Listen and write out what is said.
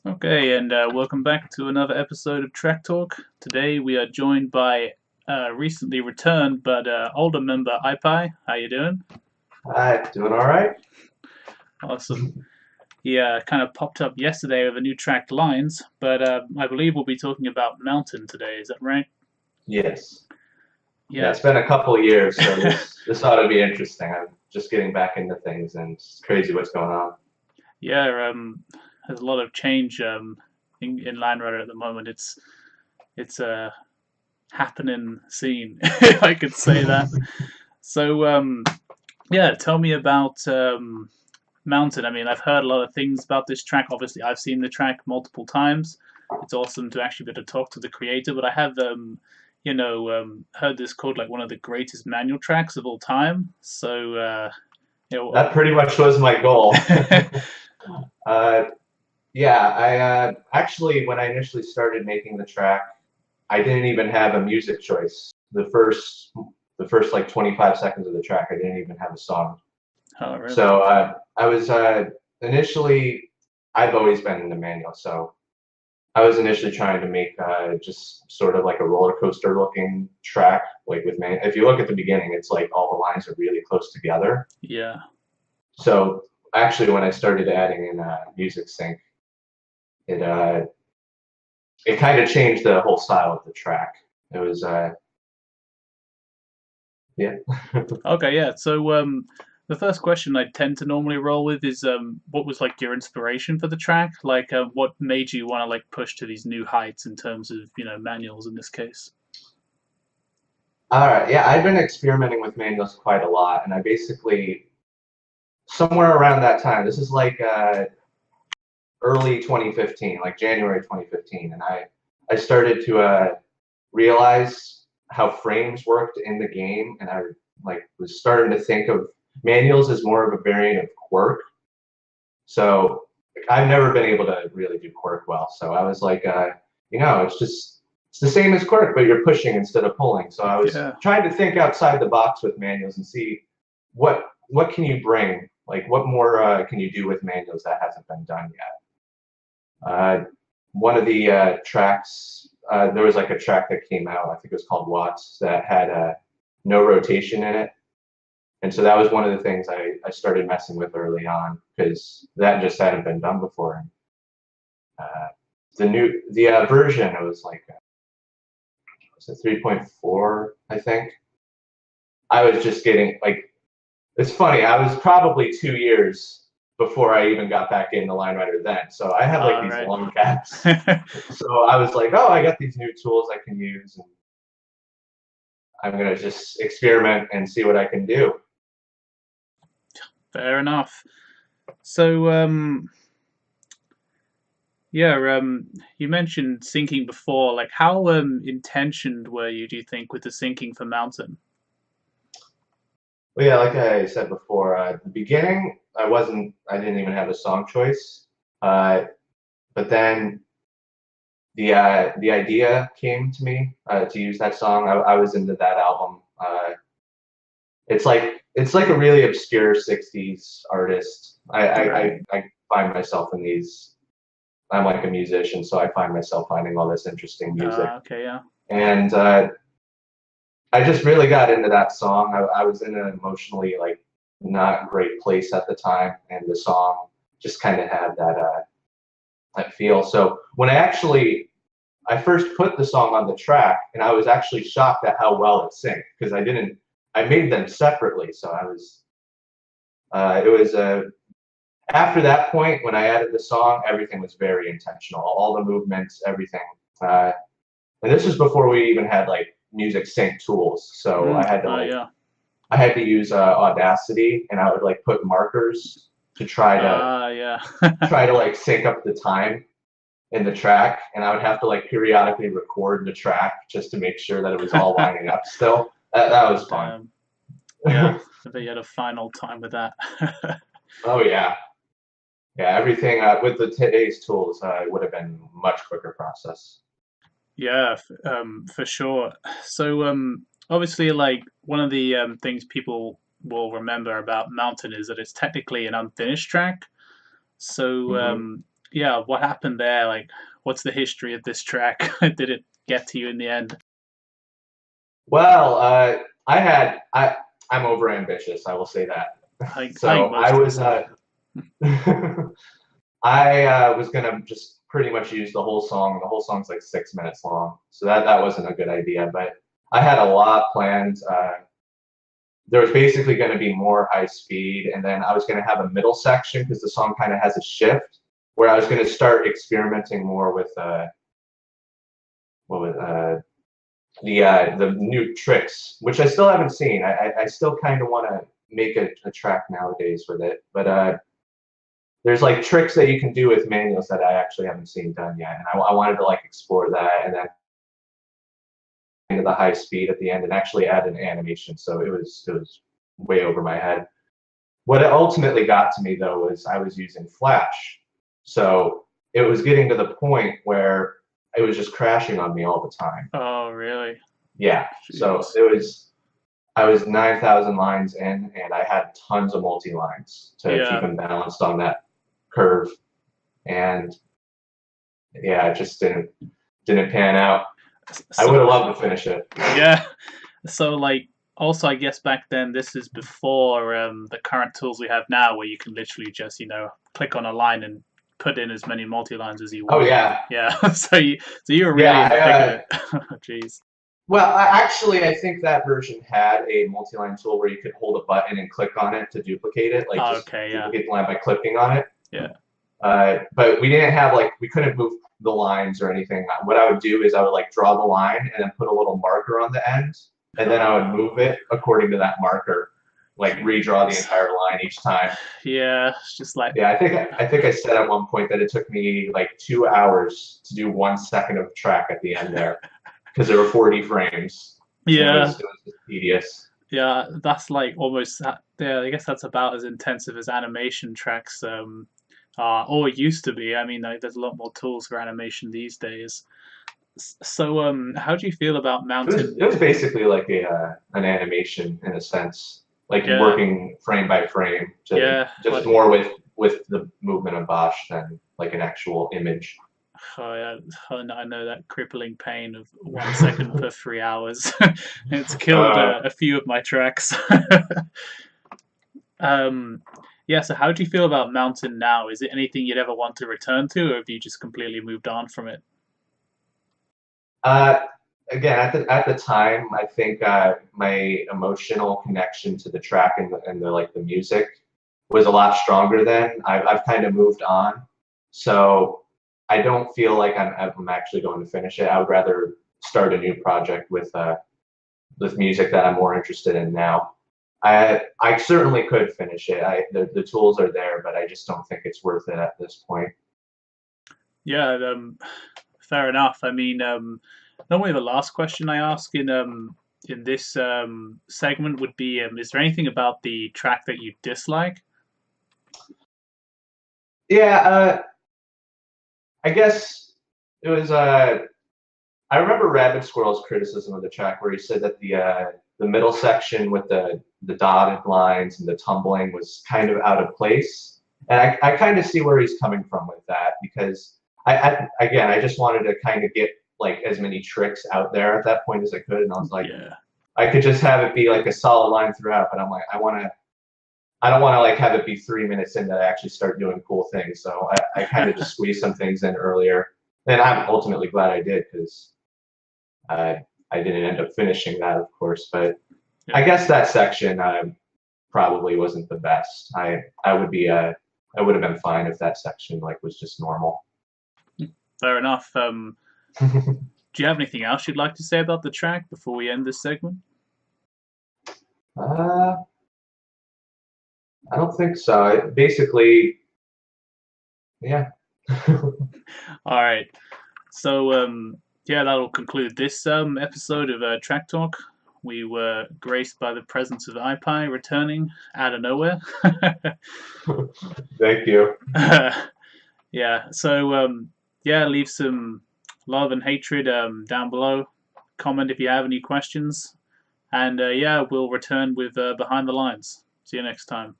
Okay, and welcome back to another episode of Track Talk. Today we are joined by recently returned but older member iPie. How you doing? Hi, doing all right? Awesome. He kind of popped up yesterday with a new track, Lines, but I believe we'll be talking about Mountain today. Is that right? Yes. Yeah, Yeah, it's been a couple of years, so this ought to be interesting. I'm just getting back into things, and it's crazy what's going on. yeah. There's a lot of change in Line Rider at the moment. It's a happening scene, if I could say that. So yeah, tell me about Mountain. I mean, I've heard a lot of things about this track. Obviously, I've seen the track multiple times. It's awesome to actually be able to talk to the creator, but I have, heard this called like one of the greatest manual tracks of all time. So, That pretty much was my goal. uh, yeah, I actually, when I initially started making the track, I didn't even have a music choice. The first like 25 seconds of the track, I didn't even have a song. oh, really? So I was initially, I've always been in the manual, so I was initially trying to make just sort of like a roller coaster looking track, like with man. If you look at the beginning, it's like all the lines are really close together. Yeah. So actually, when I started adding in music sync, it it kind of changed the whole style of the track. It was yeah. Okay, yeah. So, the first question I tend to normally roll with is, what was like your inspiration for the track? Like, what made you want to like push to these new heights in terms of manuals in this case? All right, yeah, I've been experimenting with manuals quite a lot, and I basically somewhere around that time. This is like early 2015, like January 2015, and I started to realize how frames worked in the game, and I like was starting to think of manuals as more of a variant of Quirk. So like, I've never been able to really do Quirk well. So I was like, it's the same as Quirk, but you're pushing instead of pulling. So I was Yeah. trying to think outside the box with manuals and see what can you bring, like what more can you do with manuals that hasn't been done yet. One of the tracks, there was like a track that came out, I think it was called Watts, that had no rotation in it. And so that was one of the things I started messing with early on because that just hadn't been done before. And the version, it was like, was it 3.4, I think? I was just getting like, it's funny, I was probably 2 years before I even got back into Line Rider then. So I had like All these right. long gaps. So I was like, oh, I got these new tools I can use, and I'm gonna just experiment and see what I can do. Fair enough. So, yeah, you mentioned syncing before. Like, how intentioned were you, do you think, with the syncing for Mountain? But yeah, like I said before, at the beginning, I didn't even have a song choice. Uh, but then the idea came to me to use that song. I was into that album. It's like a really obscure '60s artist. Right. I find myself in these. I'm like a musician, so I find myself finding all this interesting music. Okay, yeah. And I just really got into that song. I was in an emotionally like not great place at the time, and the song just kind of had that feel. So when I first put the song on the track, and I was actually shocked at how well it synced because I made them separately. So it was after that point when I added the song, everything was very intentional. All the movements, everything. Uh, and this was before we even had like music sync tools. So Yeah. I had to use Audacity, and I would like put markers to Yeah. try to like sync up the time in the track, and I would have to like periodically record the track just to make sure that it was all lining up still. That was fun. Damn. Yeah. I bet you had a final time with that. Oh yeah, yeah. Everything with the today's tools would have been much quicker process. Yeah, for sure. So, obviously, like one of the things people will remember about Mountain is that it's technically an unfinished track. So, Hmm. yeah, what happened there? Like, what's the history of this track? Did it get to you in the end? Well, I'm over ambitious. I will say that. I think So I most of us was are. I was gonna just pretty much use the whole song. The whole song's like 6 minutes long, so that wasn't a good idea. But I had a lot planned. There was basically going to be more high speed, and then I was going to have a middle section because the song kind of has a shift where I was going to start experimenting more with what was the new tricks, which I still haven't seen. I still kind of want to make a track nowadays with it, but there's like tricks that you can do with manuals that I actually haven't seen done yet, and I wanted to like explore that and then into the high speed at the end and actually add an animation. So it was way over my head. What it ultimately got to me though was I was using Flash, so it was getting to the point where it was just crashing on me all the time. Oh, really? Yeah, so Jeez. it was. I was 9,000 lines in, and I had tons of multi lines to keep Yeah. them balanced on that curve. And yeah, it just didn't pan out. I would So have loved to finish it. yeah. So like also I guess back then this is before the current tools we have now where you can literally just, click on a line and put in as many multi lines as you Oh want. yeah, Yeah. So you were really yeah. in the thick of it. Jeez. Well, actually, I think that version had a multi-line tool where you could hold a button and click on it to duplicate it, like Oh, just okay, yeah. duplicate the line by clicking on it. Yeah. But we didn't have like we couldn't move the lines or anything. What I would do is I would like draw the line and then put a little marker on the end, and then I would move it according to that marker, like redraw the Jeez. entire line each time. Yeah, it's just like Yeah, I think I said at one point that it took me like 2 hours to do 1 second of track at the end there because there were 40 frames. And yeah, it was just tedious. yeah, that's like almost yeah, I guess that's about as intensive as animation tracks or used to be. I mean, like, there's a lot more tools for animation these days. So, how do you feel about It was mountain? it was basically like a an animation in a sense, like Yeah, working frame by frame, yeah, just like more with the movement of Bosch than like an actual image. oh, yeah, I know that crippling pain of 1 second per 3 hours. It's killed uh, a few of my tracks. um, yeah. So, how do you feel about mountain now? Is it anything you'd ever want to return to, or have you just completely moved on from it? uh, Again, at the time, I think my emotional connection to the track and the like the music was a lot stronger then. I've kind of moved on, so I don't feel like I'm actually going to finish it. I would rather start a new project with music that I'm more interested in now. I certainly could finish it. The tools are there, but I just don't think it's worth it at this point. Yeah, fair enough. I mean, normally the last question I ask in this segment would be, is there anything about the track that you dislike? Yeah, I guess it was. I remember Rabbit Squirrel's criticism of the track, where he said that the middle section with the dotted lines and the tumbling was kind of out of place, and I kind of see where he's coming from with that because again I just wanted to kind of get like as many tricks out there at that point as I could, and I was like Yeah, I could just have it be like a solid line throughout, but I'm like I don't want to like have it be 3 minutes in that I actually start doing cool things. So I kind of just squeezed some things in earlier, and I'm ultimately glad I did because I didn't end up finishing that, of course. But yeah, I guess that section probably wasn't the best. I would have been fine if that section like was just normal. fair enough. Do you have anything else you'd like to say about the track before we end this segment? uh, I don't think so. Basically, yeah. All right. So, yeah, that'll conclude this episode of Track Talk. We were graced by the presence of iPie returning out of nowhere. Thank you. Yeah, so yeah, leave some love and hatred down below. Comment if you have any questions. And yeah, we'll return with Behind the Lines. See you next time.